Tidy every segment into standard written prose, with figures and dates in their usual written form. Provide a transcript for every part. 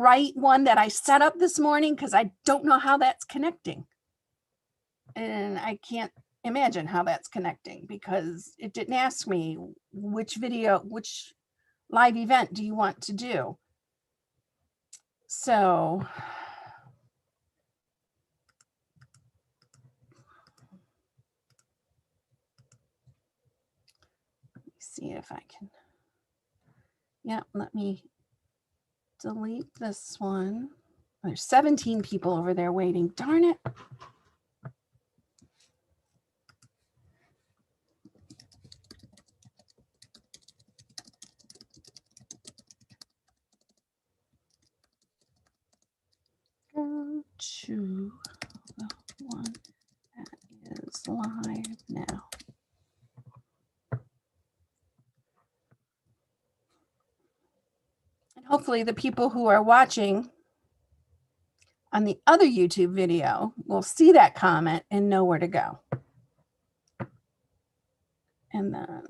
right one that I set up this morning because I don't know how that's connecting. And I can't imagine how that's connecting because it didn't ask me which live event do you want to do. So let me see if I can. Yeah, let me delete this one. There's 17 people over there waiting. Darn it. Go to the one that is live now. And hopefully the people who are watching on the other YouTube video will see that comment and know where to go. And then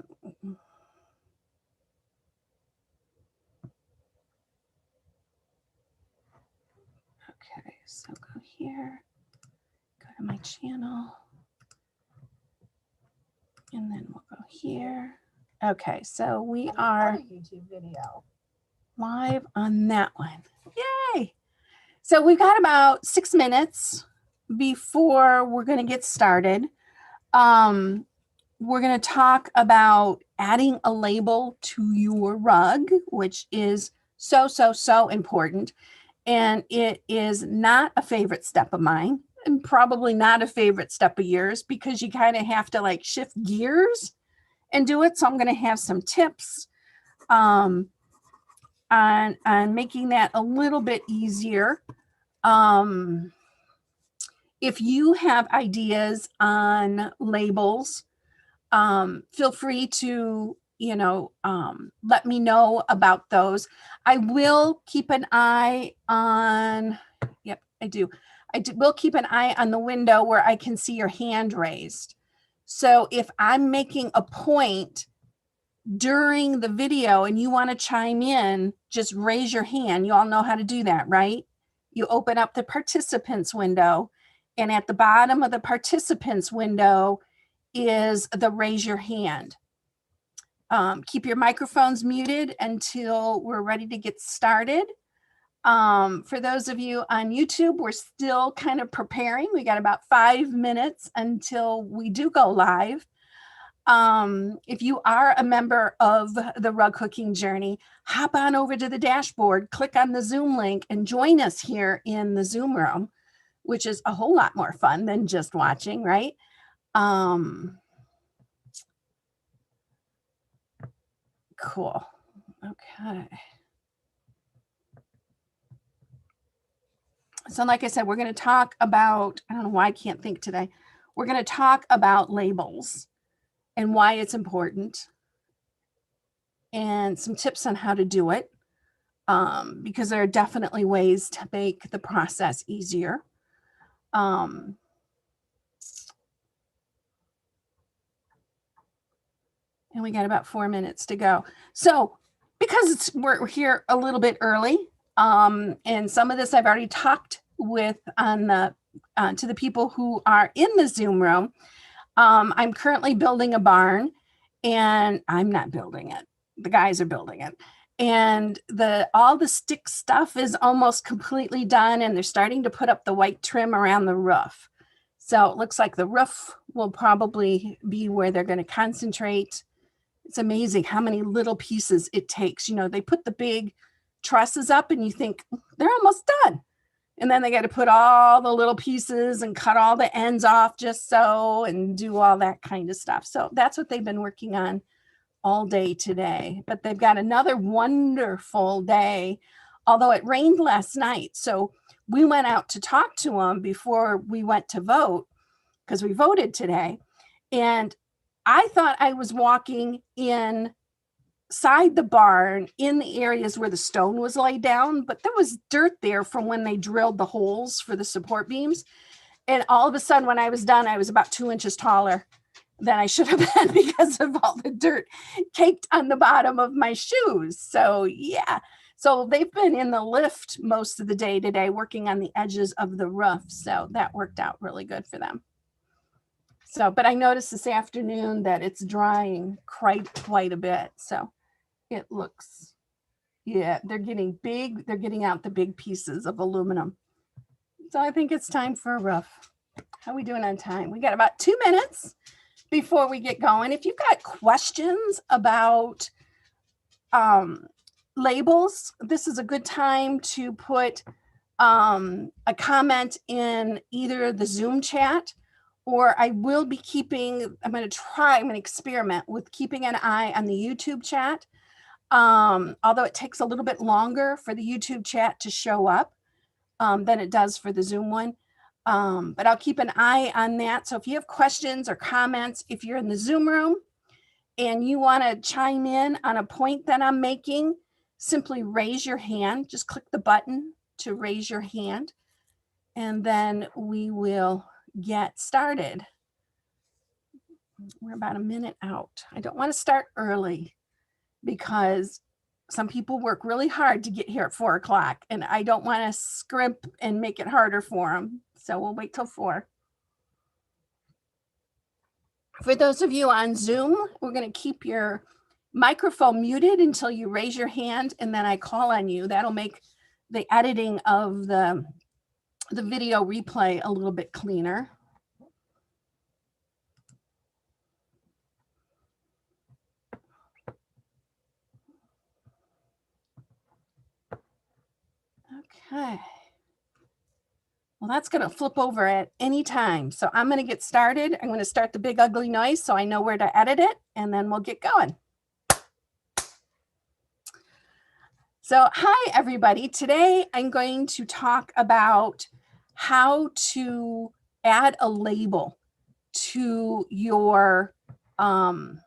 okay, so go here, go to my channel, and then we'll go here. Okay, so we are YouTube video live on that one. Yay! So we've got about 6 minutes before we're going to get started. We're going to talk about adding a label to your rug, which is so important. And it is not a favorite step of mine and probably not a favorite step of yours because you kind of have to like shift gears and do it. So I'm going to have some tips on making that a little bit easier. If you have ideas on labels, feel free to, let me know about those. I will keep an eye on, yep, I do. Will keep an eye on the window where I can see your hand raised. So if I'm making a point during the video and you want to chime in, just raise your hand. You all know how to do that, right? You open up the participants window, and at the bottom of the participants window is the raise your hand. Keep your microphones muted until we're ready to get started. For those of you on YouTube, we're still kind of preparing. We got about 5 minutes until we do go live. If you are a member of the Rug Hooking Journey, hop on over to the dashboard, click on the Zoom link, and join us here in the Zoom room, which is a whole lot more fun than just watching, right? Cool. Okay. So like I said, we're going to talk about, I don't know why I can't think today. We're going to talk about labels and why it's important and some tips on how to do it, because there are definitely ways to make the process easier. And we got about 4 minutes to go. So because we're here a little bit early, and some of this I've already talked with on the to the people who are in the Zoom room. I'm currently building a barn, and I'm not building it. The guys are building it. And all the stick stuff is almost completely done, and they're starting to put up the white trim around the roof. So it looks like the roof will probably be where they're going to concentrate. It's amazing how many little pieces it takes. They put the big trusses up and you think they're almost done. And then they got to put all the little pieces and cut all the ends off just so, and do all that kind of stuff. So that's what they've been working on all day today. But they've got another wonderful day, although it rained last night. So we went out to talk to them before we went to vote, because we voted today. And I thought I was walking inside the barn in the areas where the stone was laid down, but there was dirt there from when they drilled the holes for the support beams. And all of a sudden, when I was done, I was about 2 inches taller than I should have been because of all the dirt caked on the bottom of my shoes. So yeah. So they've been in the lift most of the day today, working on the edges of the roof. So that worked out really good for them. So, but I noticed this afternoon that it's drying quite a bit. So it looks, yeah, they're getting big. They're getting out the big pieces of aluminum. So I think it's time for a roof. How are we doing on time? We got about 2 minutes before we get going. If you've got questions about labels, this is a good time to put a comment in either the Zoom chat, or I will be keeping, I'm going to experiment with keeping an eye on the YouTube chat. Although it takes a little bit longer for the YouTube chat to show up than it does for the Zoom one. But I'll keep an eye on that. So if you have questions or comments, if you're in the Zoom room and you want to chime in on a point that I'm making, simply raise your hand. Just click the button to raise your hand, and then we will get started. We're about a minute out. I don't want to start early because some people work really hard to get here at 4 o'clock, and I don't want to scrimp and make it harder for them. So we'll wait till 4. For those of you on Zoom, we're going to keep your microphone muted until you raise your hand, and then I call on you. That'll make the editing of the video replay a little bit cleaner. Okay. Well, that's going to flip over at any time. So I'm going to get started. I'm going to start the big ugly noise so I know where to edit it, and then we'll get going. So hi, everybody. Today I'm going to talk about how to add a label to your rug.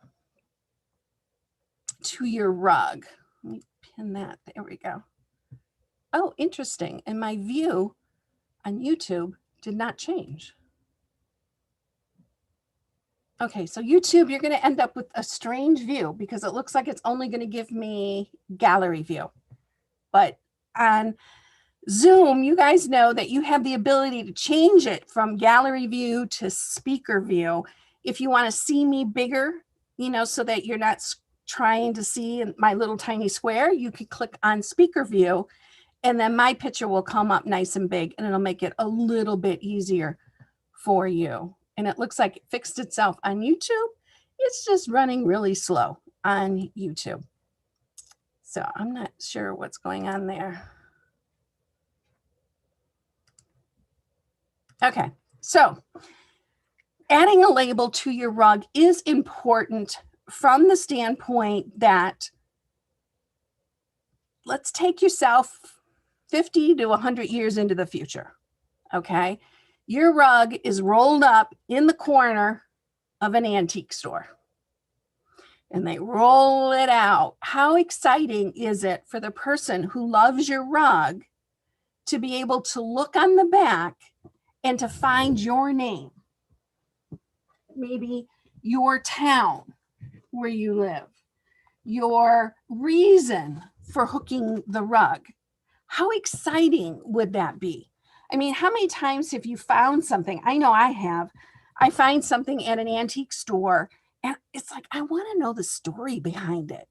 Let me pin that. There we go. Oh, interesting. And my view on YouTube did not change. Okay, so YouTube, you're going to end up with a strange view because it looks like it's only going to give me gallery view. But on Zoom, you guys know that you have the ability to change it from gallery view to speaker view. If you want to see me bigger, you know, so that you're not trying to see my little tiny square, you could click on speaker view, and then my picture will come up nice and big, and it'll make it a little bit easier for you. And it looks like it fixed itself on YouTube. It's just running really slow on YouTube. So I'm not sure what's going on there. Okay, so adding a label to your rug is important from the standpoint that, let's take yourself 50 to 100 years into the future, okay? Your rug is rolled up in the corner of an antique store, and they roll it out. How exciting is it for the person who loves your rug to be able to look on the back and to find your name, maybe your town where you live, your reason for hooking the rug? How exciting would that be? I mean, how many times have you found something? I know I have. I find something at an antique store, and it's like, I want to know the story behind it.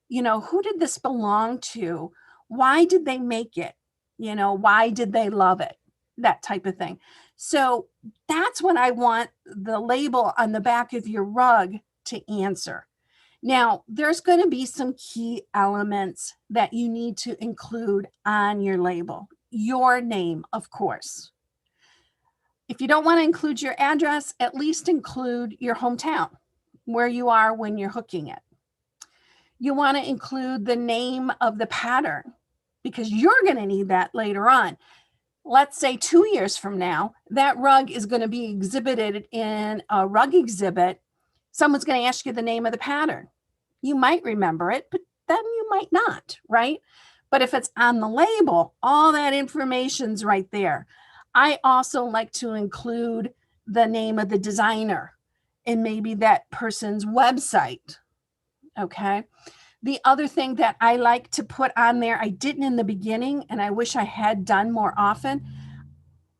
You know, who did this belong to? Why did they make it? You know, why did they love it? That type of thing. So that's what I want the label on the back of your rug to answer. Now, there's going to be some key elements that you need to include on your label. Your name, of course. If you don't want to include your address, at least include your hometown, where you are when you're hooking it. You want to include the name of the pattern because you're going to need that later on. Let's say 2 years from now, that rug is going to be exhibited in a rug exhibit. Someone's going to ask you the name of the pattern. You might remember it, but then you might not, right? But if it's on the label, all that information's right there. I also like to include the name of the designer and maybe that person's website, okay? The other thing that I like to put on there, I didn't in the beginning, and I wish I had done more often,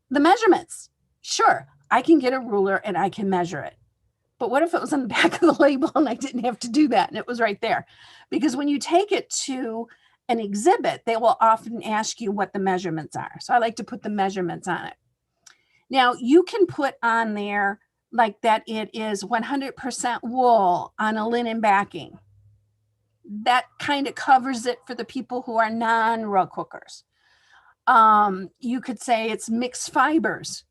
the measurements. Sure, I can get a ruler and I can measure it. But what if it was on the back of the label and I didn't have to do that and it was right there? Because when you take it to an exhibit, they will often ask you what the measurements are. So I like to put the measurements on it. Now you can put on there like that it is 100% wool on a linen backing. That kind of covers it for the people who are non-rug hookers. You could say it's mixed fibers,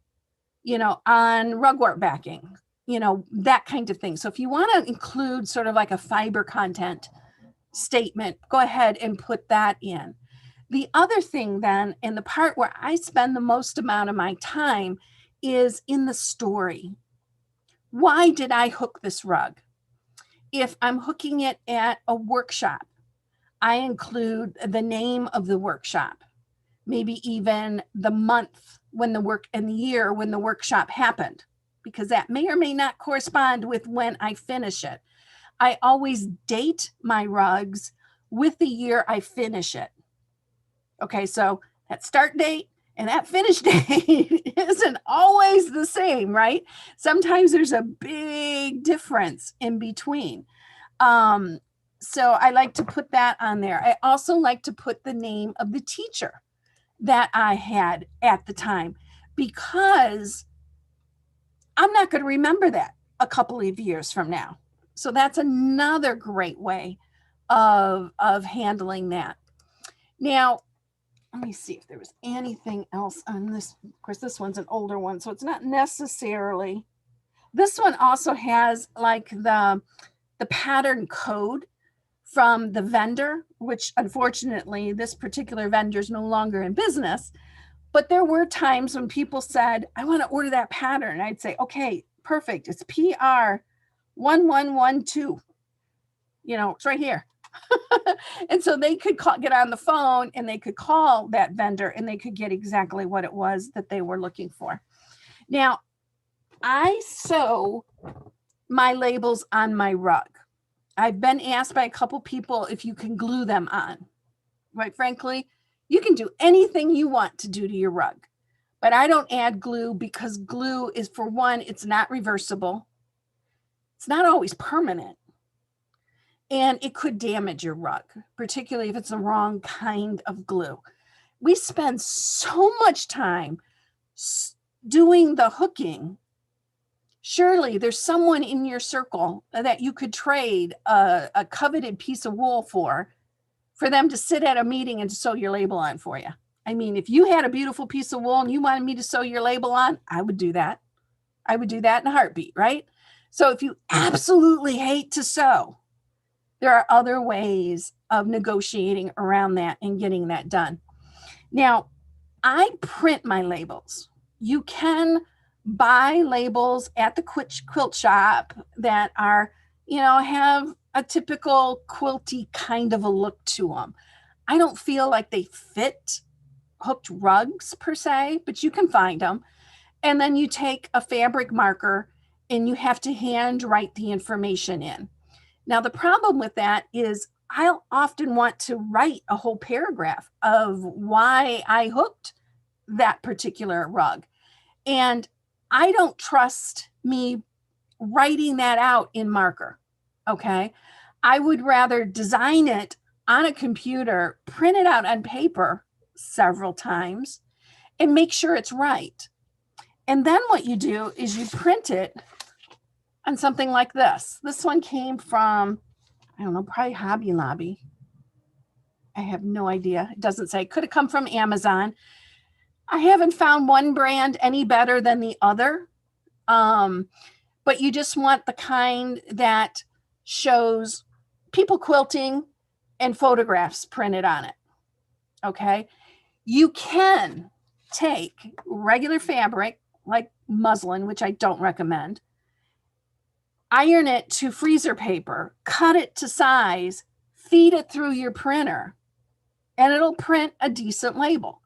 on rugwort backing, that kind of thing. So if you want to include sort of like a fiber content statement, go ahead and put that in. The other thing then, and the part where I spend the most amount of my time, is in the story. Why did I hook this rug? If I'm hooking it at a workshop, I include the name of the workshop, maybe even the month when the work and the year when the workshop happened, because that may or may not correspond with when I finish it. I always date my rugs with the year I finish it. Okay, so that start date and that finish date isn't always the same, right? Sometimes there's a big difference in between. So I like to put that on there. I also like to put the name of the teacher that I had at the time, because I'm not going to remember that a couple of years from now. So that's another great way of handling that. Now, let me see if there was anything else on this. Of course, this one's an older one, so it's not necessarily. This one also has like the pattern code from the vendor, which unfortunately this particular vendor is no longer in business. But there were times when people said, I want to order that pattern. I'd say, okay, perfect. It's PR 1112. It's right here. And so they could get on the phone and they could call that vendor and they could get exactly what it was that they were looking for. Now, I sew my labels on my rug. I've been asked by a couple people if you can glue them on. Quite frankly, you can do anything you want to do to your rug, but I don't add glue because glue is, for one, it's not reversible. It's not always permanent. And it could damage your rug, particularly if it's the wrong kind of glue. We spend so much time doing the hooking. Surely there's someone in your circle that you could trade a coveted piece of wool for them to sit at a meeting and to sew your label on for you. I mean, if you had a beautiful piece of wool and you wanted me to sew your label on, I would do that. I would do that in a heartbeat, right? So if you absolutely hate to sew, there are other ways of negotiating around that and getting that done. Now, I print my labels. You can buy labels at the quilt shop that are, have a typical quilty kind of a look to them. I don't feel like they fit hooked rugs per se, but you can find them. And then you take a fabric marker and you have to hand write the information in. Now, the problem with that is I'll often want to write a whole paragraph of why I hooked that particular rug. And I don't trust me writing that out in marker. Okay. I would rather design it on a computer, print it out on paper several times, and make sure it's right. And then what you do is you print it on something like this. This one came from, I don't know, probably Hobby Lobby. I have no idea. It doesn't say. Could have come from Amazon. I haven't found one brand any better than the other. But you just want the kind that shows people quilting and photographs printed on it. Okay. You can take regular fabric like muslin, which I don't recommend, iron it to freezer paper, cut it to size, feed it through your printer, and it'll print a decent label.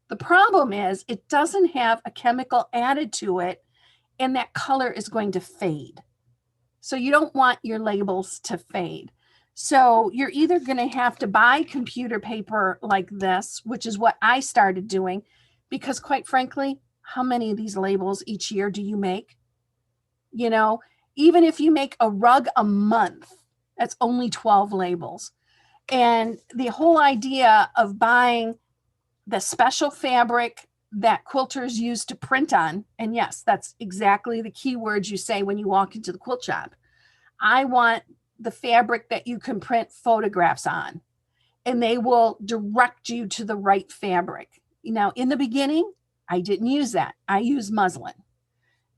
The problem is it doesn't have a chemical added to it, and that color is going to fade. So you don't want your labels to fade. So you're either going to have to buy computer paper like this, which is what I started doing, because quite frankly, how many of these labels each year do you make? You know, even if you make a rug a month, that's only 12 labels. And the whole idea of buying the special fabric that quilters use to print on, and yes, that's exactly the key words you say when you walk into the quilt shop. I want the fabric that you can print photographs on, and they will direct you to the right fabric. Now, in the beginning, I didn't use that. I use muslin,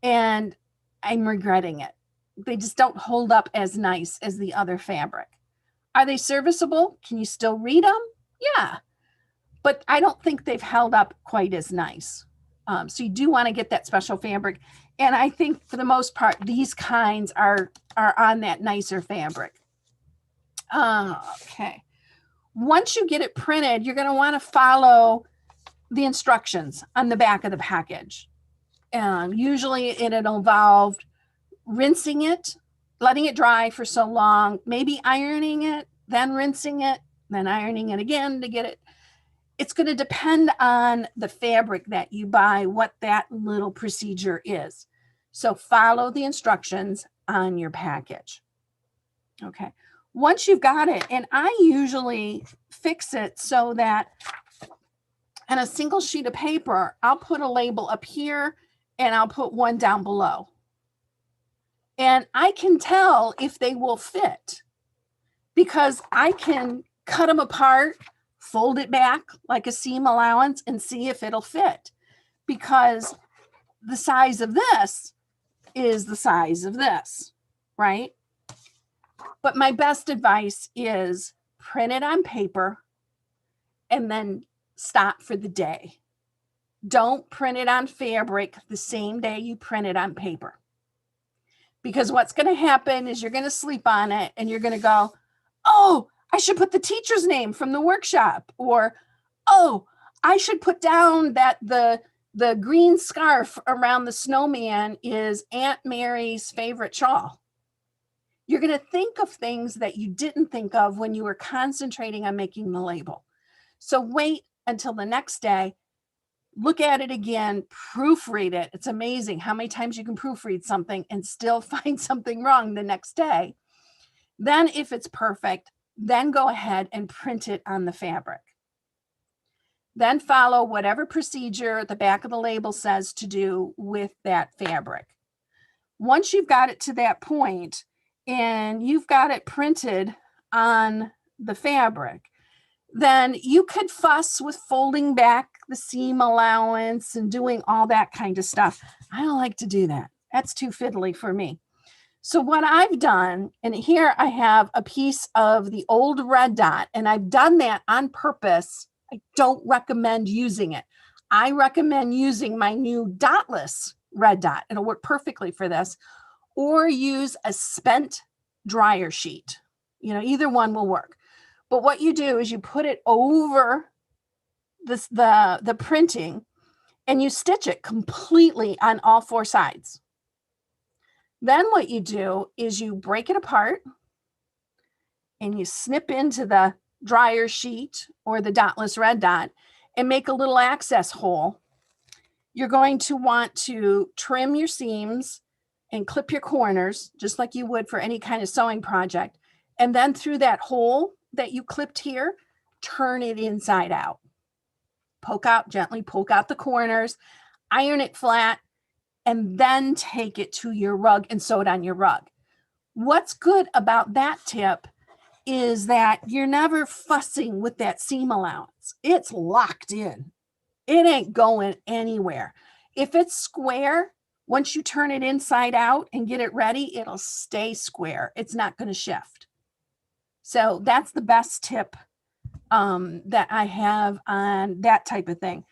and I'm regretting it. They just don't hold up as nice as the other fabric. Are they serviceable? Can you still read them? Yeah, but I don't think they've held up quite as nice. So you do want to get that special fabric. And I think for the most part, these kinds are on that nicer fabric. Okay. Once you get it printed, you're going to want to follow the instructions on the back of the package. Usually it'll involve rinsing it, letting it dry for so long, maybe ironing it, then rinsing it, then ironing it again to get it. It's going to depend on the fabric that you buy, what that little procedure is. So follow the instructions on your package. Okay. Once you've got it, and I usually fix it so that on a single sheet of paper, I'll put a label up here and I'll put one down below. And I can tell if they will fit because I can cut them apart, fold it back like a seam allowance and see if it'll fit, because the size of this is the size of this, right? But my best advice is print it on paper and then stop for the day. Don't print it on fabric the same day you print it on paper. Because what's going to happen is you're going to sleep on it and you're going to go, oh, I should put the teacher's name from the workshop, or, oh, I should put down that the green scarf around the snowman is Aunt Mary's favorite shawl. You're going to think of things that you didn't think of when you were concentrating on making the label. So wait until the next day, look at it again, proofread it. It's amazing how many times you can proofread something and still find something wrong the next day. Then if it's perfect, then go ahead and print it on the fabric. Then follow whatever procedure the back of the label says to do with that fabric. Once you've got it to that point and you've got it printed on the fabric, then you could fuss with folding back the seam allowance and doing all that kind of stuff. I don't like to do that. That's too fiddly for me. So what I've done, and here I have a piece of the old red dot, and I've done that on purpose. I don't recommend using it. I recommend using my new dotless red dot. It'll work perfectly for this. Or use a spent dryer sheet. You know, either one will work. But what you do is you put it over this, the printing, and you stitch it completely on all four sides. Then what you do is you break it apart and you snip into the dryer sheet or the dotless red dot and make a little access hole. You're going to want to trim your seams and clip your corners just like you would for any kind of sewing project. And then through that hole that you clipped here, turn it inside out. Poke out gently, poke out the corners, iron it flat, and then take it to your rug and sew it on your rug. What's good about that tip is that you're never fussing with that seam allowance. It's locked in. It ain't going anywhere. If it's square, once you turn it inside out and get it ready, it'll stay square. It's not going to shift. So that's the best tip that I have on that type of thing.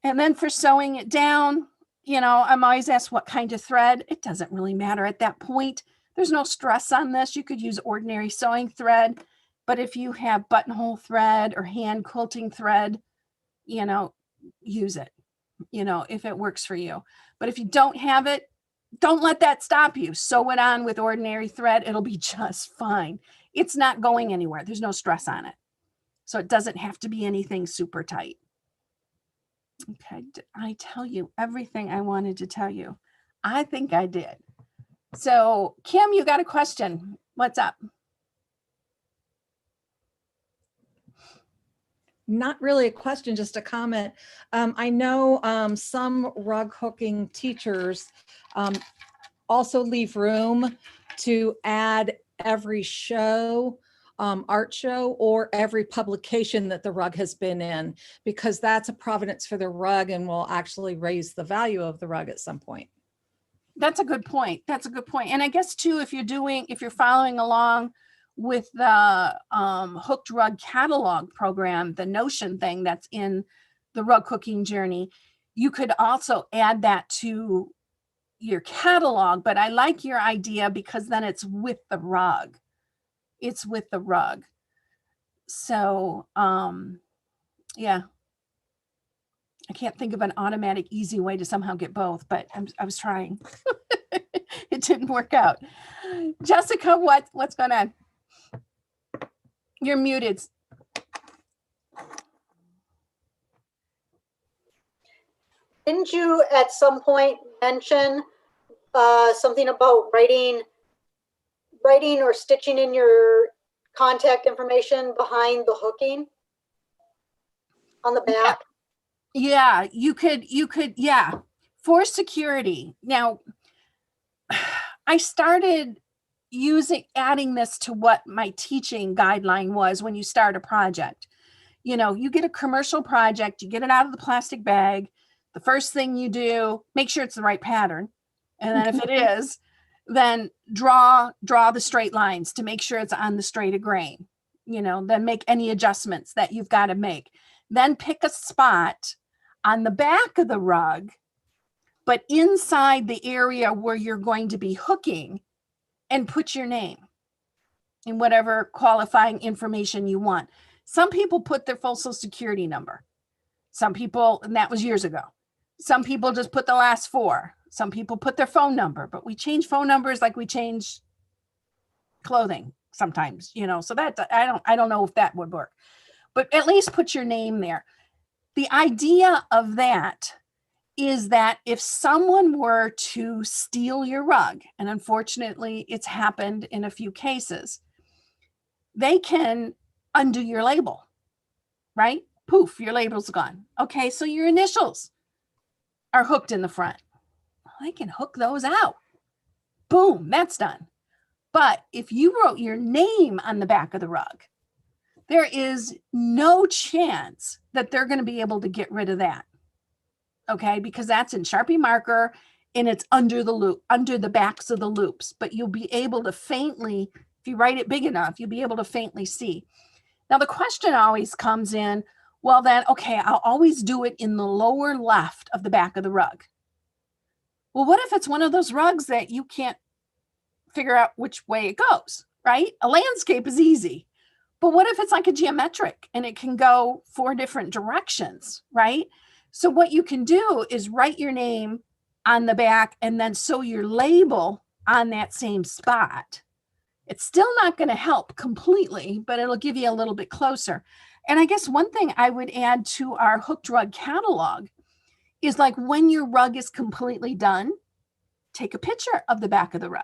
And then for sewing it down, you know, I'm always asked what kind of thread. It doesn't really matter at that point. There's no stress on this. You could use ordinary sewing thread, but if you have buttonhole thread or hand quilting thread, you know, use it, you know, if it works for you. But if you don't have it, don't let that stop you. Sew it on with ordinary thread. It'll be just fine. it's not going anywhere. There's no stress on it. So it doesn't have to be anything super tight. Okay, did I tell you everything I wanted to tell you? I think I did. So Kim, you got a question. What's up? Not really a question, just a comment. I know some rug hooking teachers also leave room to add every show, art show, or every publication that the rug has been in, because that's a provenance for the rug and will actually raise the value of the rug at some point. That's a good point. That's a good point. And I guess too, if you're following along with the Hooked Rug Catalog program, the Notion thing that's in the Rug Cooking Journey, you could also add that to your catalog. But I like your idea because then it's with the rug. It's with the rug. So yeah. I can't think of an automatic, easy way to somehow get both, but I was trying. It didn't work out. Jessica, what's going on? You're muted. Didn't you at some point mention something about writing or stitching in your contact information behind the hooking on the back? Yeah, you could, yeah, for security. Now, I started adding this to what my teaching guideline was when you start a project. You know, you get a commercial project, you get it out of the plastic bag. The first thing you do, make sure it's the right pattern. And then if it is, then draw the straight lines to make sure it's on the straight of grain. You know, then make any adjustments that you've got to make. Then pick a spot on the back of the rug, but inside the area where you're going to be hooking, and put your name and whatever qualifying information you want. Some people put their full social security number. Some people, and that was years ago. Some people just put the last four. Some people put their phone number, but we change phone numbers like we change clothing sometimes, you know, so that I don't know if that would work, but at least put your name there. The idea of that is that if someone were to steal your rug, and unfortunately it's happened in a few cases, they can undo your label, right? Poof, your label's gone. Okay, so your initials are hooked in the front. Well, they can hook those out. Boom, that's done. But if you wrote your name on the back of the rug, there is no chance that they're going to be able to get rid of that. Okay, because that's in Sharpie marker and it's under the loop, under the backs of the loops, but you'll be able to faintly, if you write it big enough, you'll be able to faintly see. Now the question always comes in, well then, okay, I'll always do it in the lower left of the back of the rug. Well, what if it's one of those rugs that you can't figure out which way it goes, right? A landscape is easy, but what if it's like a geometric and it can go 4 different directions, right? So what you can do is write your name on the back and then sew your label on that same spot. It's still not going to help completely, but it'll give you a little bit closer. And I guess one thing I would add to our Hooked Rug catalog is like when your rug is completely done, take a picture of the back of the rug.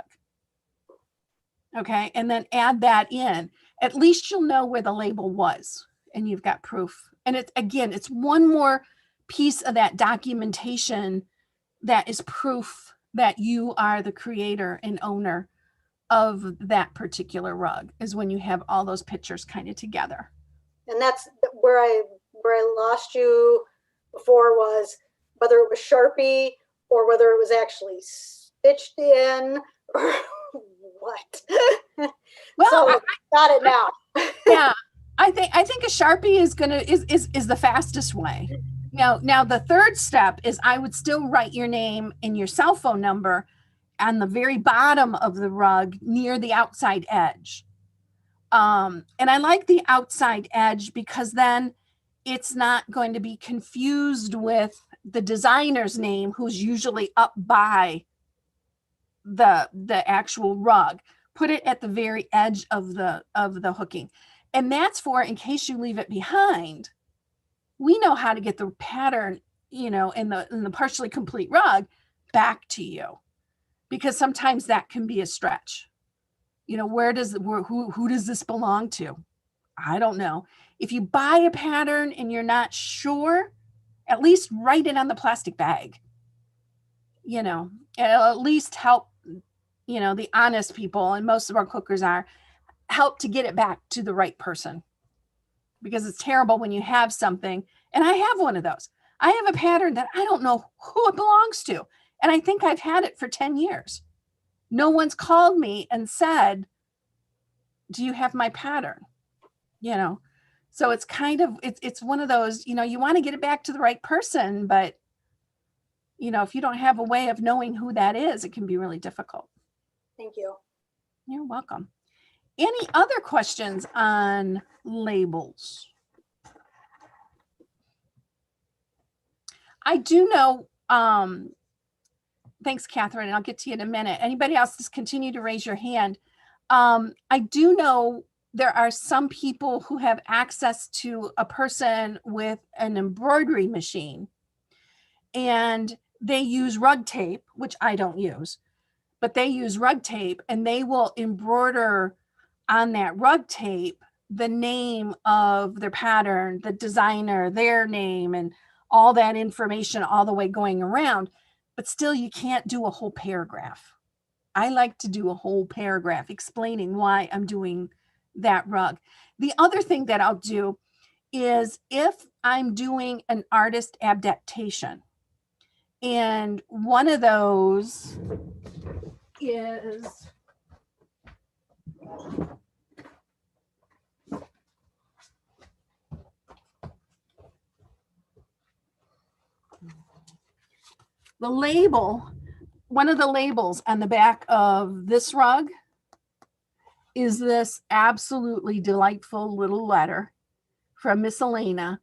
Okay, and then add that in. At least you'll know where the label was and you've got proof. And it's, again, it's one more piece of that documentation that is proof that you are the creator and owner of that particular rug, is when you have all those pictures kind of together. And that's where I lost you before, was whether it was Sharpie or whether it was actually stitched in or what. Well, so I got it now. Yeah, I think a Sharpie is the fastest way. Now the third step is I would still write your name and your cell phone number on the very bottom of the rug near the outside edge. And I like the outside edge because then it's not going to be confused with the designer's name, who's usually up by the actual rug. put it at the very edge of the hooking. And that's for in case you leave it behind, we know how to get the pattern, in the partially complete rug back to you, because sometimes that can be a stretch. Who does this belong to? I don't know. If you buy a pattern and you're not sure, at least write it on the plastic bag. It'll at least help, the honest people, and most of our cookers help to get it back to the right person. Because it's terrible when you have something, and I have one of those. I have a pattern that I don't know who it belongs to. And I think I've had it for 10 years. No one's called me and said, do you have my pattern? So it's kind of, it's one of those, you want to get it back to the right person, but if you don't have a way of knowing who that is, it can be really difficult. Thank you. You're welcome. Any other questions on labels? I do know, thanks, Catherine, and I'll get to you in a minute. Anybody else, just continue to raise your hand. I do know there are some people who have access to a person with an embroidery machine, and they use rug tape, which I don't use, but they use rug tape, and they will embroider on that rug tape the name of their pattern, the designer, their name, and all that information all the way going around. But still, you can't do a whole paragraph. I like to do a whole paragraph explaining why I'm doing that rug. The other thing that I'll do is if I'm doing an artist adaptation, and one of those is the label. One of the labels on the back of this rug is this absolutely delightful little letter from Miss Elena.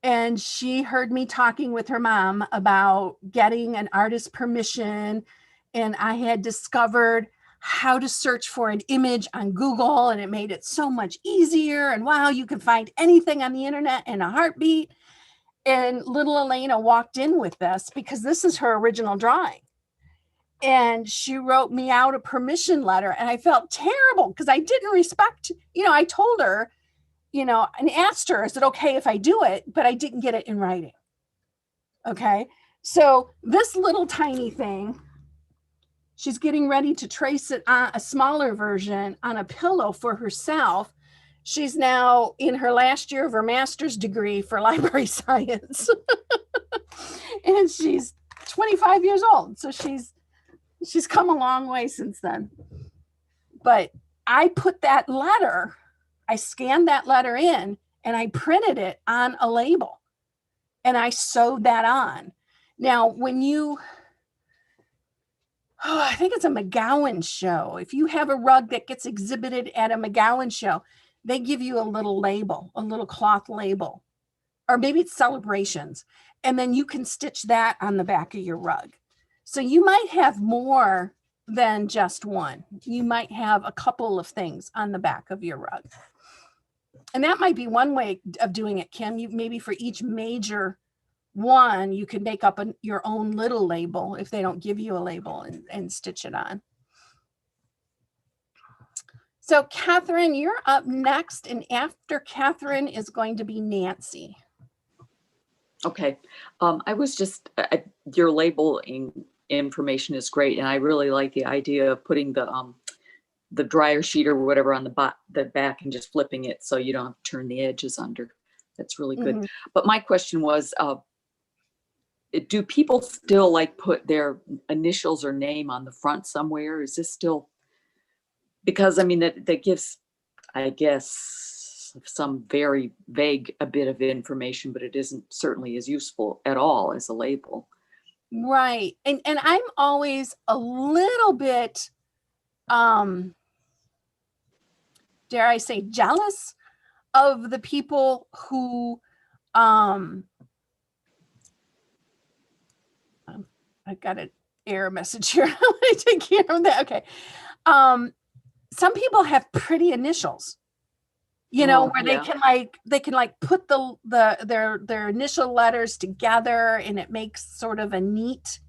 And she heard me talking with her mom about getting an artist permission. And I had discovered how to search for an image on Google, and it made it so much easier. And wow, you can find anything on the internet in a heartbeat. And little Elena walked in with this because this is her original drawing. And she wrote me out a permission letter, and I felt terrible because I didn't respect, I told her, and asked her, is it okay if I do it? But I didn't get it in writing. Okay. So this little tiny thing, she's getting ready to trace it on a smaller version on a pillow for herself. She's now in her last year of her master's degree for library science. And she's 25 years old. So she's come a long way since then. But I put that letter, I scanned that letter in, and I printed it on a label, and I sewed that on. Now, when I think it's a McGowan show. If you have a rug that gets exhibited at a McGowan show, they give you a little label, a little cloth label, or maybe it's Celebrations. And then you can stitch that on the back of your rug. So you might have more than just one. You might have a couple of things on the back of your rug. And that might be one way of doing it, Kim. You maybe for each major one, you could make up your own little label if they don't give you a label and stitch it on. So Catherine, you're up next. And after Catherine is going to be Nancy. Okay. I was just, your labeling information is great. And I really like the idea of putting the dryer sheet or whatever on the back and just flipping it so you don't have to turn the edges under. That's really good. Mm-hmm. But my question was, do people still like put their initials or name on the front somewhere? Is this still, because I mean, that gives, I guess, some very vague a bit of information, but it isn't certainly as useful at all as a label. Right. And I'm always a little bit, dare I say, jealous of the people who, I got an error message here. Let me take care of that. Okay. some people have pretty initials, you know, Oh, where yeah. they can like put their initial letters together and it makes sort of a neat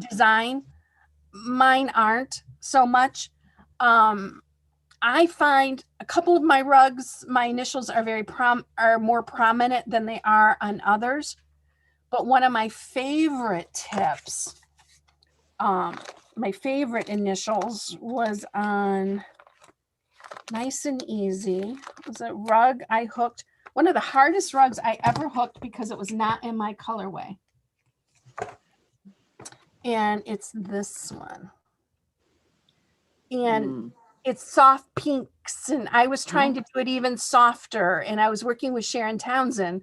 design. Mine aren't so much. I find a couple of my rugs, my initials are are more prominent than they are on others. But one of my favorite tips, my favorite initials was on Nice and Easy. It was a rug I hooked. One of the hardest rugs I ever hooked because it was not in my colorway. And it's this one. And it's soft pinks. And I was trying to do it even softer. And I was working with Sharon Townsend.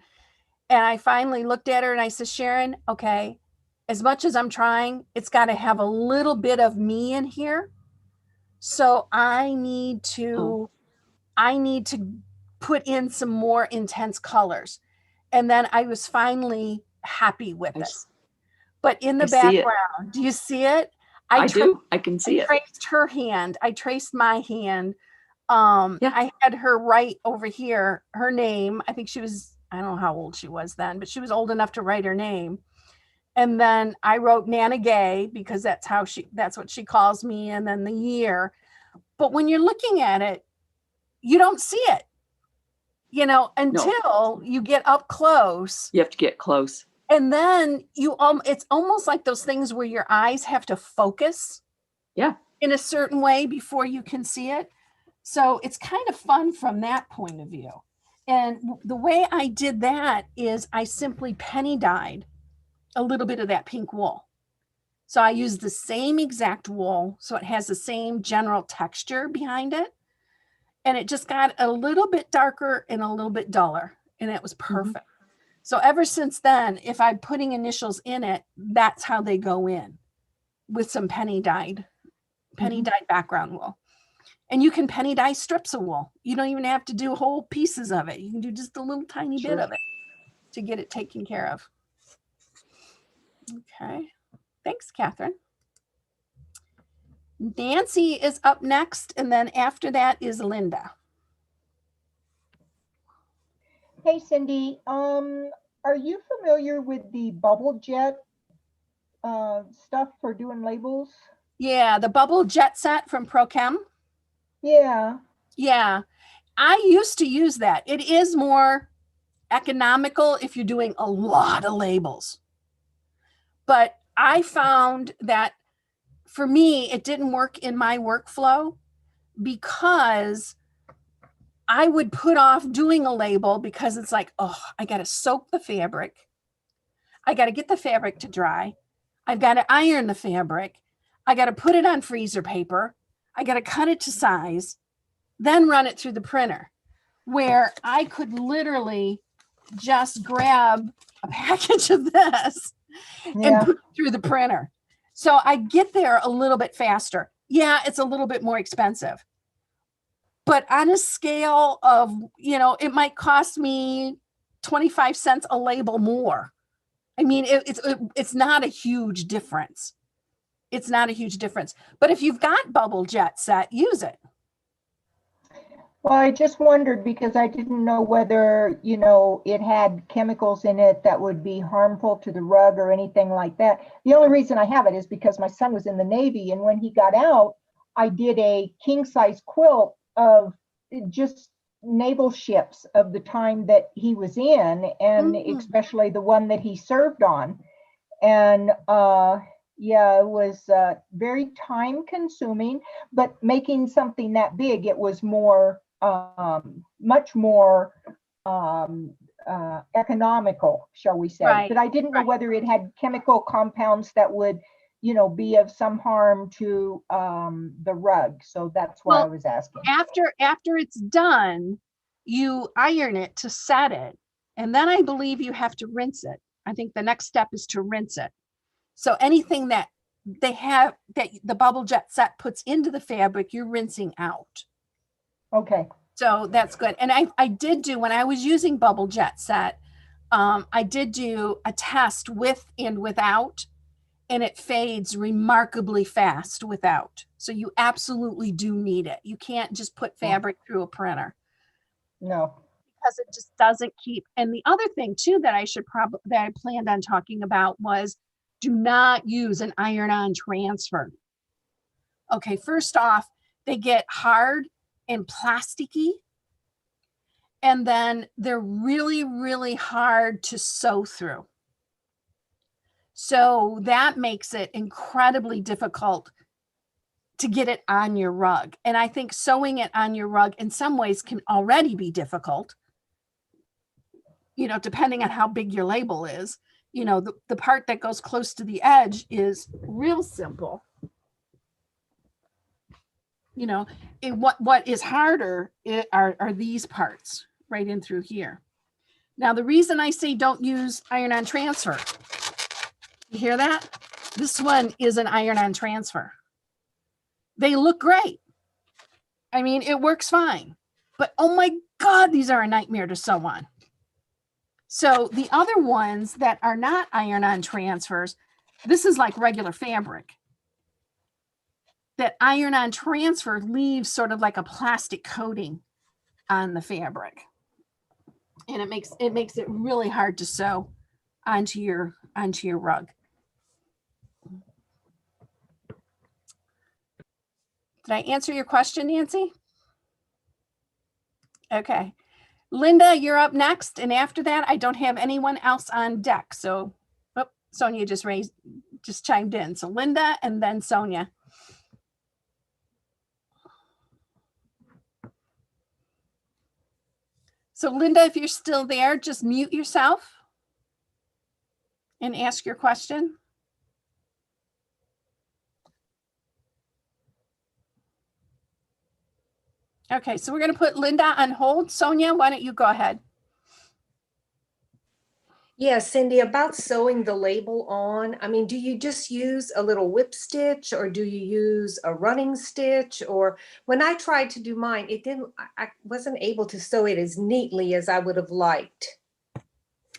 And I finally looked at her and I said, Sharon, okay, as much as I'm trying, it's got to have a little bit of me in here. So I need to put in some more intense colors. And then I was finally happy with it. But in the background, do you see it? I do. I can see it. I traced her hand. I traced my hand. I had her write over here her name. I think she was, I don't know how old she was then, but she was old enough to write her name. And then I wrote Nana Gay because that's what she calls me. And then the year. But when you're looking at it, you don't see it, you know, until you get up close. You have to get close. And then it's almost like those things where your eyes have to focus in a certain way before you can see it. So it's kind of fun from that point of view. And the way I did that is I simply penny dyed a little bit of that pink wool. So I used the same exact wool. So it has the same general texture behind it. And it just got a little bit darker and a little bit duller. And it was perfect. So ever since then, if I'm putting initials in it, that's how they go in, with some penny dyed background wool. And you can penny dye strips of wool. You don't even have to do whole pieces of it. You can do just a little tiny bit of it to get it taken care of. Okay. Thanks, Catherine. Nancy is up next, and then after that is Linda. Hey, Cindy, are you familiar with the bubble jet stuff for doing labels? Yeah, the bubble jet set from ProChem. Yeah. Yeah, I used to use that. It is more economical if you're doing a lot of labels. But I found that for me, it didn't work in my workflow because I would put off doing a label because it's like, oh, I got to soak the fabric. I got to get the fabric to dry. I've got to iron the fabric. I got to put it on freezer paper. I got to cut it to size, then run it through the printer, where I could literally just grab a package of this and put it through the printer. So I get there a little bit faster. Yeah, it's a little bit more expensive. But on a scale of, you know, it might cost me 25 cents a label more. I mean, it's not a huge difference. It's not a huge difference. But if you've got bubble jet set, use it. Well, I just wondered because I didn't know whether, you know, it had chemicals in it that would be harmful to the rug or anything like that. The only reason I have it is because my son was in the Navy, and when he got out, I did a king size quilt of just naval ships of the time that he was in, and especially the one that he served on. And yeah, it was very time consuming, but making something that big, it was more, much more economical, shall we say. Right. But I didn't know whether it had chemical compounds that would, you know, be of some harm to the rug. So that's why I was asking. After it's done, you iron it to set it. And then I believe you have to rinse it. I think the next step is to rinse it. So anything that they have that the bubble jet set puts into the fabric, you're rinsing out. Okay. So that's good. And I did do, when I was using bubble jet set, I did do a test with and without. and it fades remarkably fast without. So you absolutely do need it. You can't just put fabric through a printer No. because it just doesn't keep. And the other thing too that that I planned on talking about was do not use an iron-on transfer. Okay, first off, they get hard and plasticky, and then they're really, really hard to sew through. So that makes it incredibly difficult to get it on your rug. And I think sewing it on your rug in some ways can already be difficult, depending on how big your label is. The part that goes close to the edge is real simple. What is harder are these parts right in through here. Now, the reason I say don't use iron-on transfer, you hear that? This one is an iron-on transfer. They look great. I mean, it works fine, but oh my God, these are a nightmare to sew on. So the other ones that are not iron-on transfers, this is like regular fabric. That iron-on transfer leaves sort of like a plastic coating on the fabric. And it makes it really hard to sew onto your rug. Did I answer your question, Nancy? Okay. Linda, you're up next. And after that, I don't have anyone else on deck. So, Sonia just chimed in. So Linda and then Sonia. So Linda, if you're still there, just mute yourself and ask your question. Okay, so we're going to put Linda on hold. Sonia, why don't you go ahead? Yeah, Cindy, about sewing the label on, I mean, do you just use a little whip stitch or do you use a running stitch? Or when I tried to do mine, I wasn't able to sew it as neatly as I would have liked.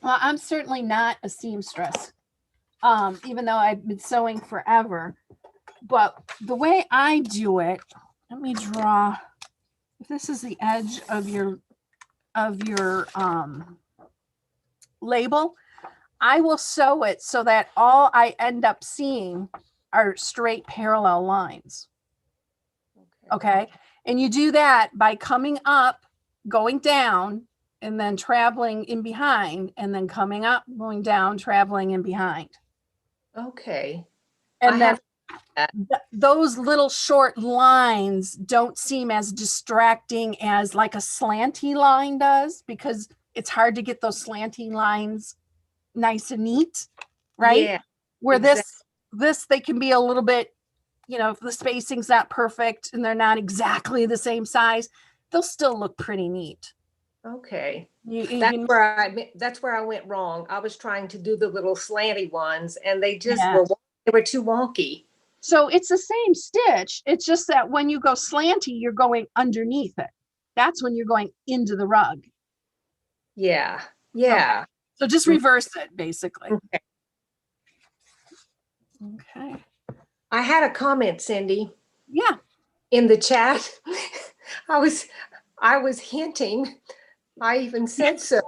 Well, I'm certainly not a seamstress, even though I've been sewing forever. But the way I do it, let me draw. If this is the edge of your label, I will sew it so that all I end up seeing are straight parallel lines. Okay. And you do that by coming up, going down, and then traveling in behind, and then coming up, going down, traveling in behind. Okay. And then those little short lines don't seem as distracting as like a slanty line does, because it's hard to get those slanty lines nice and neat, right? Yeah, Where exactly. this they can be a little bit, if the spacing's not perfect and they're not exactly the same size, they'll still look pretty neat. Okay. You That's where I went wrong. I was trying to do the little slanty ones and they Yeah. were too wonky. So it's the same stitch. It's just that when you go slanty, you're going underneath it. That's when you're going into the rug. Yeah. Yeah. So just reverse it, basically. Okay. Okay. I had a comment, Cindy, Yeah. in the chat. I was hinting. I even said so.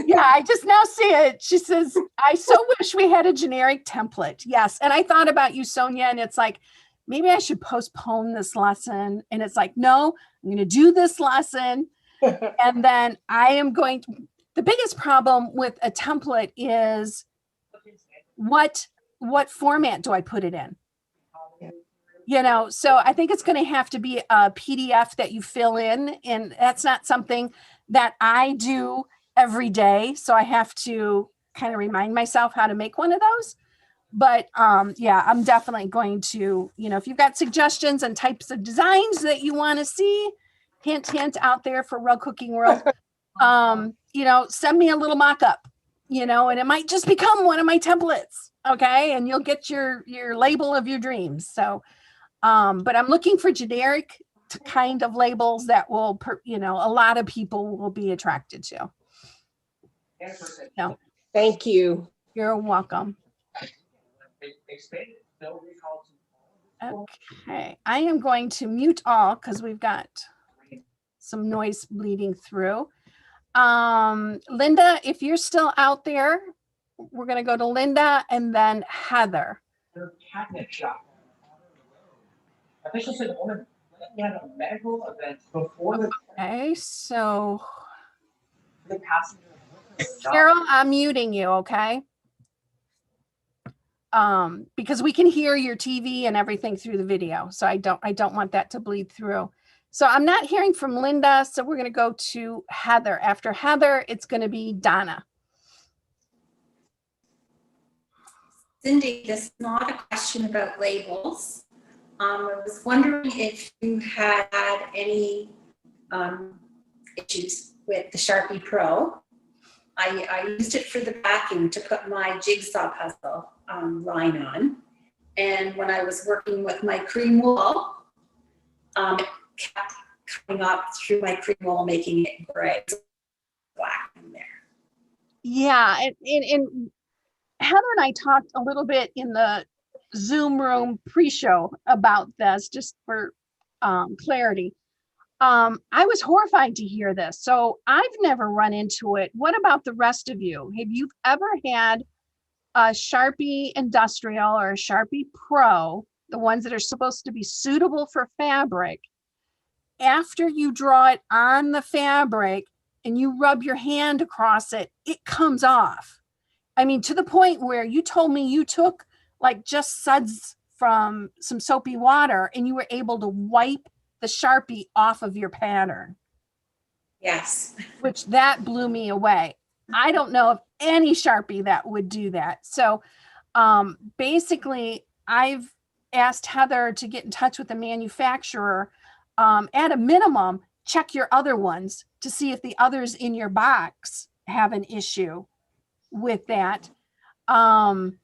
Yeah, I just now see it. She says, I so wish we had a generic template. Yes. And I thought about you, Sonia, and it's like, maybe I should postpone this lesson. And it's like, no, I'm going to do this lesson. And then the biggest problem with a template is what format do I put it in? So I think it's going to have to be a PDF that you fill in. And that's not something that I do every day. So I have to kind of remind myself how to make one of those. But yeah, I'm definitely going to, if you've got suggestions and types of designs that you want to see, hint out there for Rug Cooking World, send me a little mock-up, and it might just become one of my templates. Okay. And you'll get your label of your dreams. So, but I'm looking for generic kind of labels that will, a lot of people will be attracted to. So, Thank you. you're welcome. expanded, no recalls. Okay, I am going to mute all because we've got some noise bleeding through. Linda, if you're still out there, we're gonna go to Linda and then Heather. Their catnip shop. Officials said the woman had a medical event before the Okay, so passenger. Carol, I'm muting you, okay? Because we can hear your TV and everything through the video. So I don't want that to bleed through. So I'm not hearing from Linda. So we're going to go to Heather. After Heather, it's going to be Donna. Cindy, this is not a question about labels. I was wondering if you had any issues with the Sharpie Pro. I used it for the backing to put my jigsaw puzzle line on. And when I was working with my cream wool, it kept coming up through my cream wool, making it gray, black in there. Yeah, and Heather and I talked a little bit in the Zoom room pre-show about this, just for clarity. I was horrified to hear this. So I've never run into it. What about the rest of you? Have you ever had a Sharpie Industrial or a Sharpie Pro, the ones that are supposed to be suitable for fabric, after you draw it on the fabric and you rub your hand across it, it comes off? I mean, to the point where you told me you took like just suds from some soapy water and you were able to wipe the Sharpie off of your pattern. Yes. Which that blew me away. I don't know of any Sharpie that would do that. So basically, I've asked Heather to get in touch with the manufacturer. At a minimum, check your other ones to see if the others in your box have an issue with that. And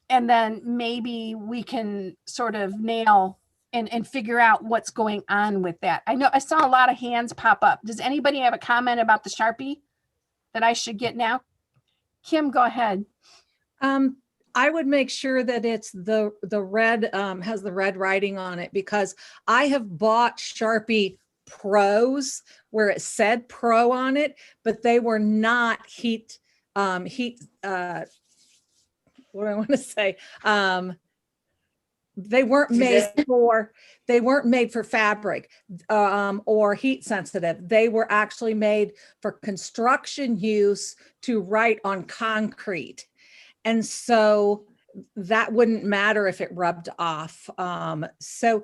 then maybe we can sort of nail and figure out what's going on with that. I know I saw a lot of hands pop up. Does anybody have a comment about the Sharpie that I should get now? Kim, go ahead. I would make sure that it's the red, has the red writing on it, because I have bought Sharpie Pros where it said Pro on it, but they were not what do I want to say? They weren't made for fabric or heat sensitive. They were actually made for construction use to write on concrete. And so that wouldn't matter if it rubbed off. So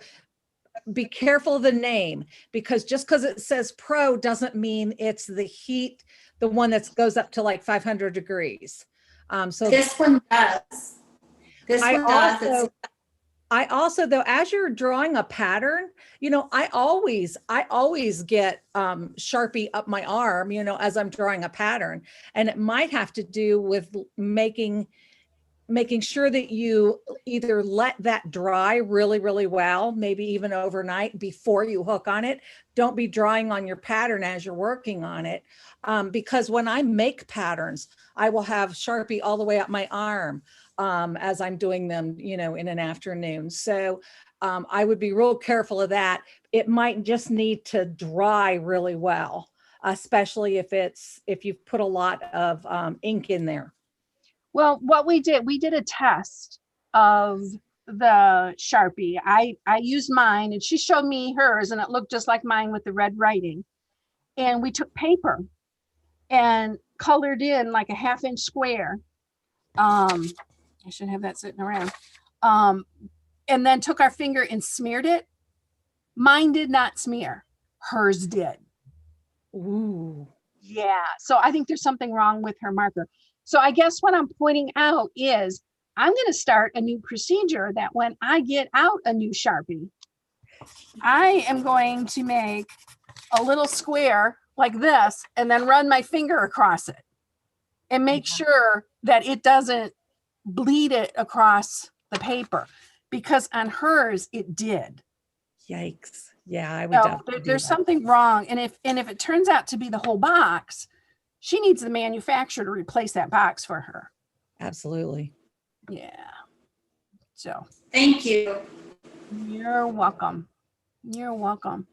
be careful of the name, because just because it says Pro doesn't mean it's the heat, the one that goes up to like 500 degrees. So this one does. This one does. I also, though, as you're drawing a pattern, I always get Sharpie up my arm, as I'm drawing a pattern. And it might have to do with making sure that you either let that dry really, really well, maybe even overnight before you hook on it. Don't be drawing on your pattern as you're working on it. Because when I make patterns, I will have Sharpie all the way up my arm as I'm doing them, in an afternoon. So I would be real careful of that. It might just need to dry really well, especially if you've put a lot of ink in there. Well, what we did a test of the Sharpie. I used mine and she showed me hers and it looked just like mine with the red writing. And we took paper and colored in like a 1/2-inch square. I should have that sitting around. And then took our finger and smeared it. Mine did not smear. Hers did. Ooh. Yeah. So I think there's something wrong with her marker. So I guess what I'm pointing out is I'm going to start a new procedure that when I get out a new Sharpie, I am going to make a little square like this and then run my finger across it and make sure that it doesn't bleed it across the paper, because on hers it did. Yikes. Yeah, I would So definitely do there's that. something wrong. And if it turns out to be the whole box, she needs the manufacturer to replace that box for her. Absolutely. Yeah. So Thank you. you're welcome. You're welcome.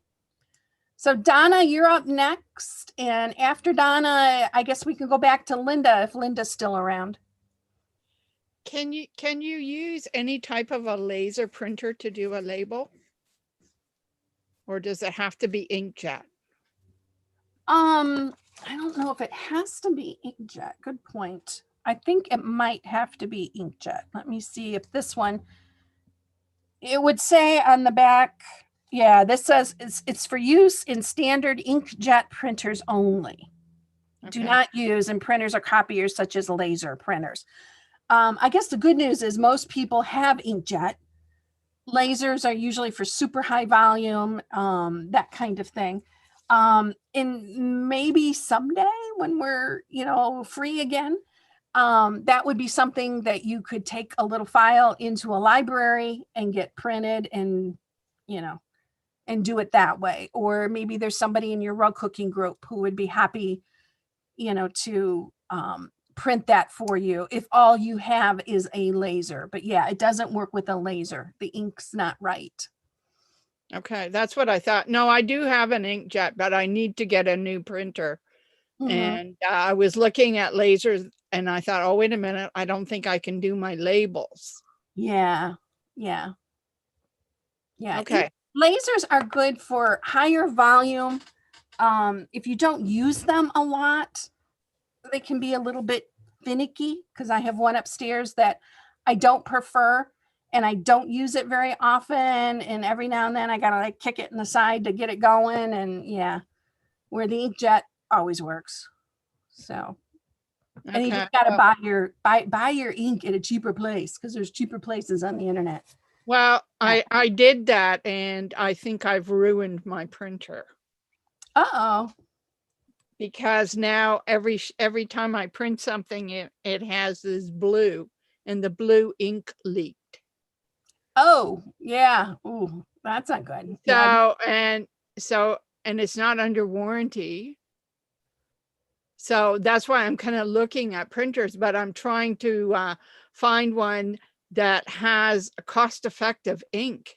So Donna, you're up next. And after Donna, I guess we can go back to Linda if Linda's still around. Can you use any type of a laser printer to do a label? Or does it have to be inkjet? I don't know if it has to be inkjet. Good point. I think it might have to be inkjet. Let me see if this one, it would say on the back, yeah, this says it's for use in standard inkjet printers only. Do Okay. not use in printers or copiers such as laser printers. I guess the good news is most people have inkjet. Lasers are usually for super high volume, that kind of thing. And maybe someday when we're, free again, that would be something that you could take a little file into a library and get printed and, and do it that way. Or maybe there's somebody in your rug hooking group who would be happy, to print that for you if all you have is a laser. But yeah, it doesn't work with a laser. The ink's not right. Okay, that's what I thought. No, I do have an inkjet, but I need to get a new printer. Mhm. And I was looking at lasers and I thought, oh, wait a minute, I don't think I can do my labels. Yeah. Yeah. Yeah. Okay, Lasers are good for higher volume. If you don't use them a lot, they can be a little bit finicky because I have one upstairs that I don't prefer and I don't use it very often. And every now and then I gotta like kick it in the side to get it going. And yeah, where the inkjet always works. So, and you okay. just gotta buy your ink at a cheaper place because there's cheaper places on the internet. Well, I did that and I think I've ruined my printer Uh-oh. because now every time I print something, it has this blue and the blue ink leaked. Oh, yeah. Ooh, that's not good. Yeah. And it's not under warranty. So that's why I'm kind of looking at printers, but I'm trying to find one that has a cost-effective ink.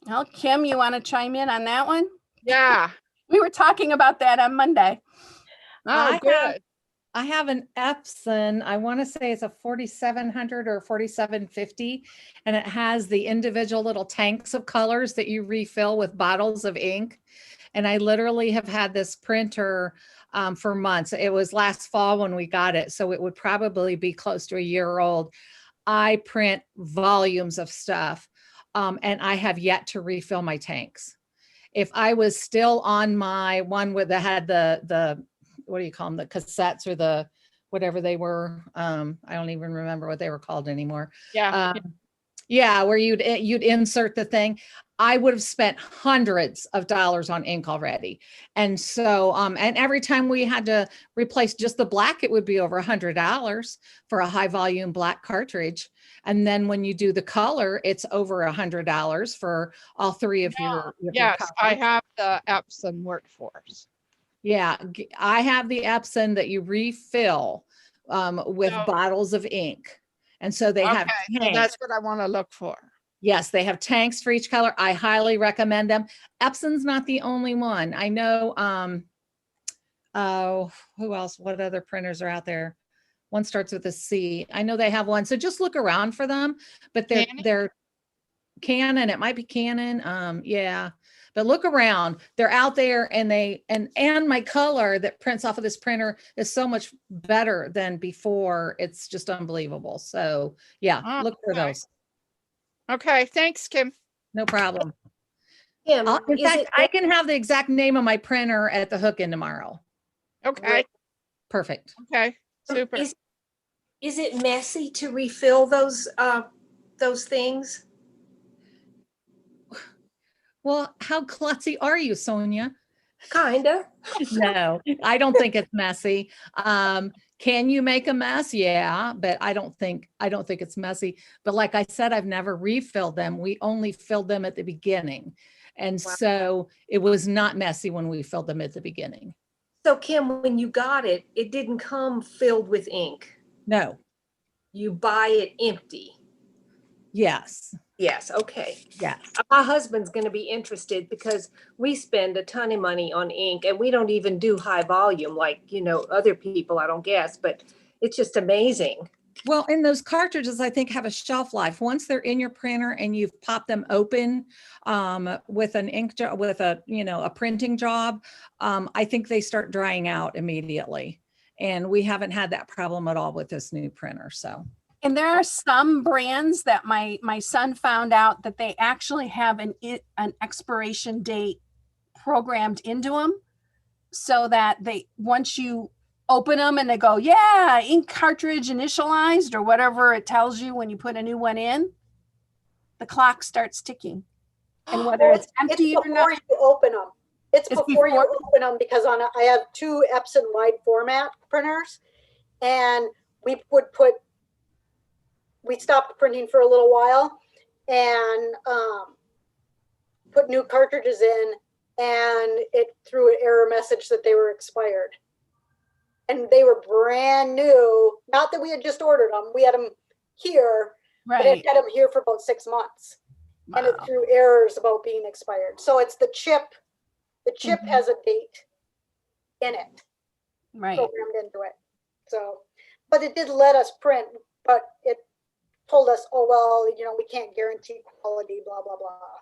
Well, Kim, you want to chime in on that one? Yeah. We were talking about that on Monday. Oh, good. I have an Epson. I want to say it's a 4700 or 4750, and it has the individual little tanks of colors that you refill with bottles of ink. And I literally have had this printer for months. It was last fall when we got it, so it would probably be close to a year old. I print volumes of stuff, and I have yet to refill my tanks. If I was still on my one that had the what do you call them, the cassettes or the whatever they were, I don't even remember what they were called anymore. Yeah. Yeah, where you'd insert the thing. I would have spent hundreds of dollars on ink already. And so, and every time we had to replace just the black, it would be over $100 for a high volume black cartridge. And then when you do the color, it's over $100 for all three of your Yes, I colors. have the Epson Workforce. Yeah, I have the Epson that you refill with So- bottles of ink. And so they have Okay, so tanks. that's what I want to look for. Yes, they have tanks for each color. I highly recommend them. Epson's not the only one. I know, who else? What other printers are out there? One starts with a C. I know they have one. So just look around for them, but Canon? they're Canon. It might be Canon. Yeah, but look around. They're out there, and and my color that prints off of this printer is so much better than before. It's just unbelievable. So yeah, Oh, look for okay. those. Okay, thanks, Kim. No problem. Kim, In is fact, it I can have the exact name of my printer at the hook-in tomorrow. Okay, Perfect. okay, super. is it messy to refill those things? Well, how klutzy are you, Sonia? Kinda. No, I don't think it's messy. Can you make a mess? Yeah, but I don't think it's messy. But like I said, I've never refilled them. We only filled them at the beginning. And Wow. so it was not messy when we filled them at the beginning. So Kim, when you got it, it didn't come filled with ink. No, You buy it empty. Yes, Yes, okay. yes. My husband's going to be interested because we spend a ton of money on ink and we don't even do high volume like, other people, I don't guess, but it's just amazing. Well, and those cartridges, I think, have a shelf life. Once they're in your printer and you've popped them open with an ink job, with a printing job, I think they start drying out immediately. And we haven't had that problem at all with this new printer. So, And there are some brands that my son found out that they actually have an expiration date programmed into them, so that once you open them and they go, yeah, ink cartridge initialized or whatever it tells you when you put a new one in, the clock starts ticking. And whether Well, it's empty or before not, you open them. It's It's before you before- open them, because I have two Epson wide format printers, and we stopped printing for a little while and put new cartridges in, and it threw an error message that they were expired. And they were brand new. Not that we had just ordered them. We had them here, but right? it had them here for about 6 months. And it Wow. threw errors about being expired. So it's the chip. The chip Mhm. has a date in it, Right. programmed into it. So, but it did let us print, but it told us, oh, well, we can't guarantee quality, blah, blah, blah.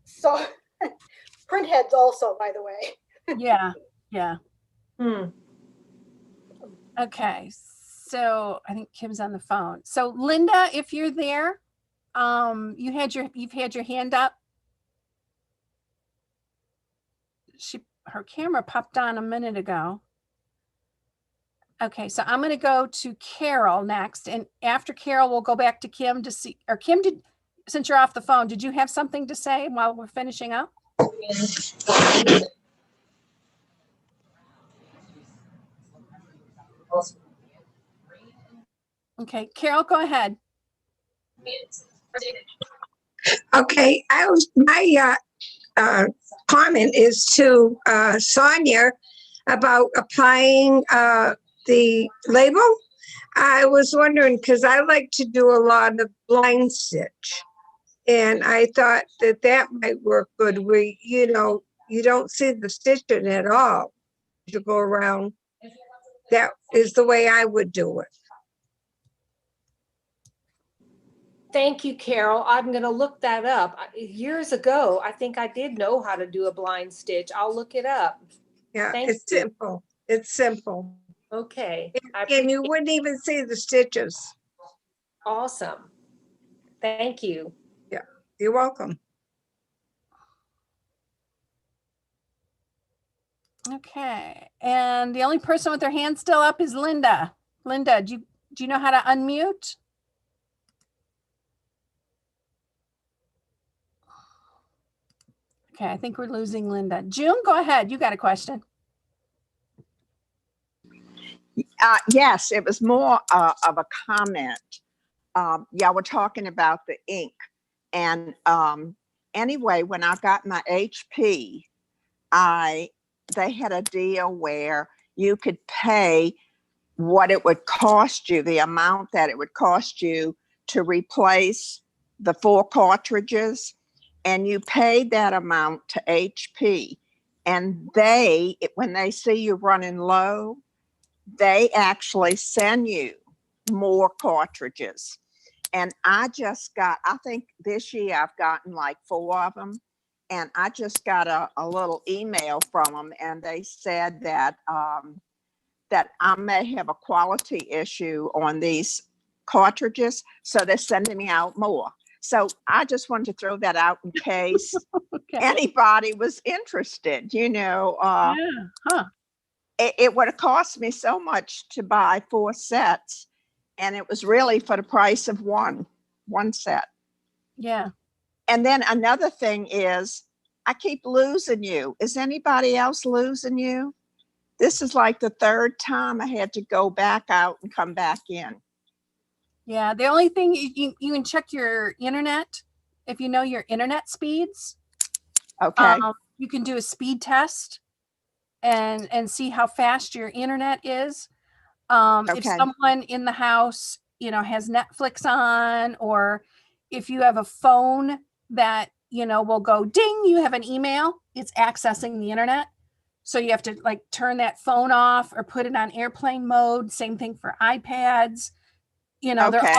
So print heads also, by the way. Yeah. Yeah. Hmm. Okay. So I think Kim's on the phone. So Linda, if you're there, you've had your hand up. Her camera popped on a minute ago. Okay, so I'm going to go to Carol next, and after Carol, we'll go back to Kim to see, or Kim, since you're off the phone, did you have something to say while we're finishing up? Okay, Carol, go ahead. Okay, my comment is to Sonia about applying the label. I was wondering, because I like to do a lot of blind stitch, and I thought that might work good. You don't see the stitching at all. You go around. That is the way I would do it. Thank you, Carol. I'm going to look that up. Years ago, I think I did know how to do a blind stitch. I'll look it up. Yeah, Thank it's you. simple. It's simple. Okay. And you wouldn't even see the stitches. Awesome. Thank you. You're welcome. Okay, and the only person with their hand still up is Linda. Linda, do you know how to unmute? Okay, I think we're losing Linda. June, go ahead. You got a question. Yes, it was more of a comment. Yeah, we're talking about the ink. And anyway, when I got my HP, they had a deal where you could pay what it would cost you, the amount that it would cost you to replace the 4 cartridges. And you paid that amount to HP. And when they see you running low, they actually send you more cartridges. And I think this year I've gotten like 4 of them. And I just got a little email from them, and they said that that I may have a quality issue on these cartridges. So they're sending me out more. So I just wanted to throw that out in case anybody was interested, Yeah, huh. It would have cost me so much to buy 4 sets, and it was really for the price of one set. Yeah. And then another thing is, I keep losing you. Is anybody else losing you? This is like the 3rd time I had to go back out and come back in. Yeah, the only thing you can check your internet, if you know your internet speeds. Okay. You can do a speed test and see how fast your internet is. If Okay. someone in the house has Netflix on, or if you have a phone that, will go ding, you have an email, it's accessing the internet. So you have to like turn that phone off or put it on airplane mode. Same thing for iPads. Okay.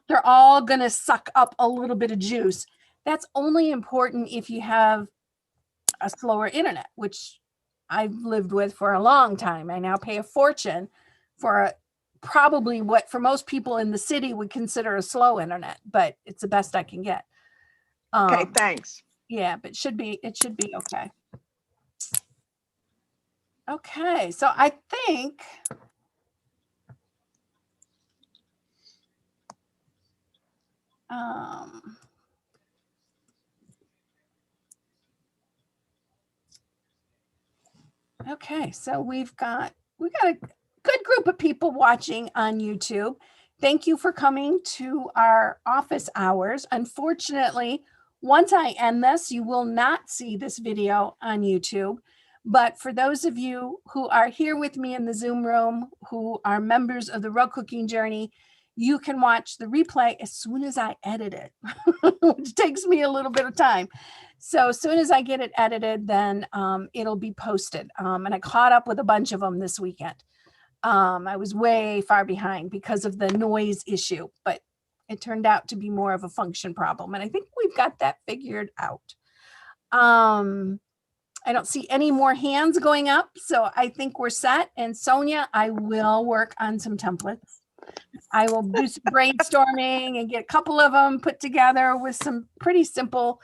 they're all going to suck up a little bit of juice. That's only important if you have a slower internet, which I've lived with for a long time. I now pay a fortune for probably what for most people in the city would consider a slow internet, but it's the best I can get. Okay, thanks. Yeah, but it should be okay. Okay, so I think okay, so we got a good group of people watching on YouTube. Thank you for coming to our office hours. Unfortunately, once I end this, you will not see this video on YouTube. But for those of you who are here with me in the Zoom room, who are members of the Rug Cooking Journey, you can watch the replay as soon as I edit it, which takes me a little bit of time. So as soon as I get it edited, then it'll be posted. And I caught up with a bunch of them this weekend. I was way far behind because of the noise issue, but it turned out to be more of a function problem. And I think we've got that figured out. I don't see any more hands going up, so I think we're set. And Sonia, I will work on some templates. I will do some brainstorming and get a couple of them put together with some pretty simple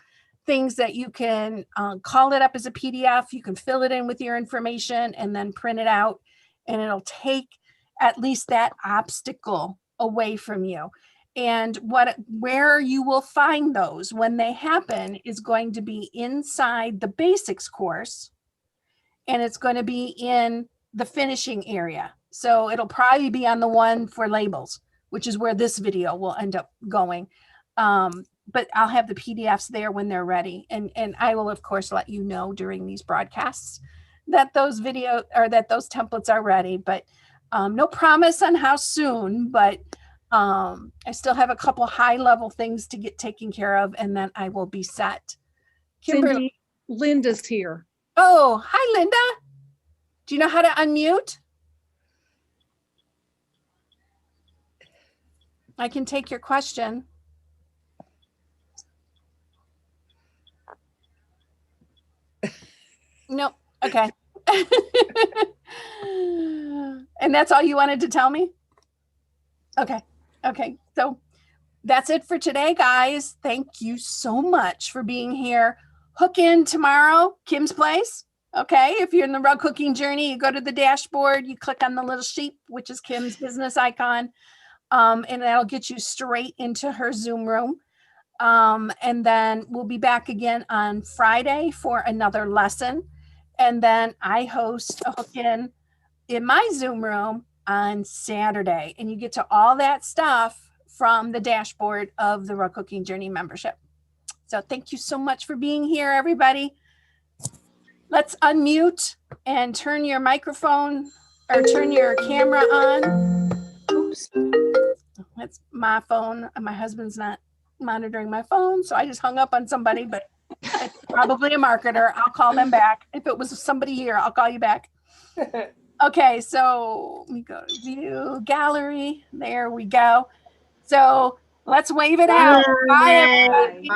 things that you can call it up as a PDF. You can fill it in with your information and then print it out, and it'll take at least that obstacle away from you. And where you will find those when they happen is going to be inside the basics course, and it's going to be in the finishing area. So it'll probably be on the one for labels, which is where this video will end up going. But I'll have the PDFs there when they're ready. And I will, of course, let you know during these broadcasts that those templates are ready. But no promise on how soon, but I still have a couple high level things to get taken care of, and then I will be set. Kimberly. Cindy, Linda's here. Oh, hi, Linda. Do you know how to unmute? I can take your question. Nope. Okay. And that's all you wanted to tell me? Okay. Okay. So that's it for today, guys. Thank you so much for being here. Hook in tomorrow, Kim's Place. Okay. If you're in the Rug Cooking Journey, you go to the dashboard, you click on the little sheep, which is Kim's business icon. And that'll get you straight into her Zoom room. And then we'll be back again on Friday for another lesson. And then I host a hook in my Zoom room on Saturday. And you get to all that stuff from the dashboard of the Rug Cooking Journey membership. So thank you so much for being here, everybody. Let's unmute and turn your microphone or turn your camera on. Oops. That's my phone. My husband's not monitoring my phone, so I just hung up on somebody, but it's probably a marketer. I'll call them back. If it was somebody here, I'll call you back. Okay, so we go to view gallery. There we go. So let's wave it out. Bye, everybody. Bye.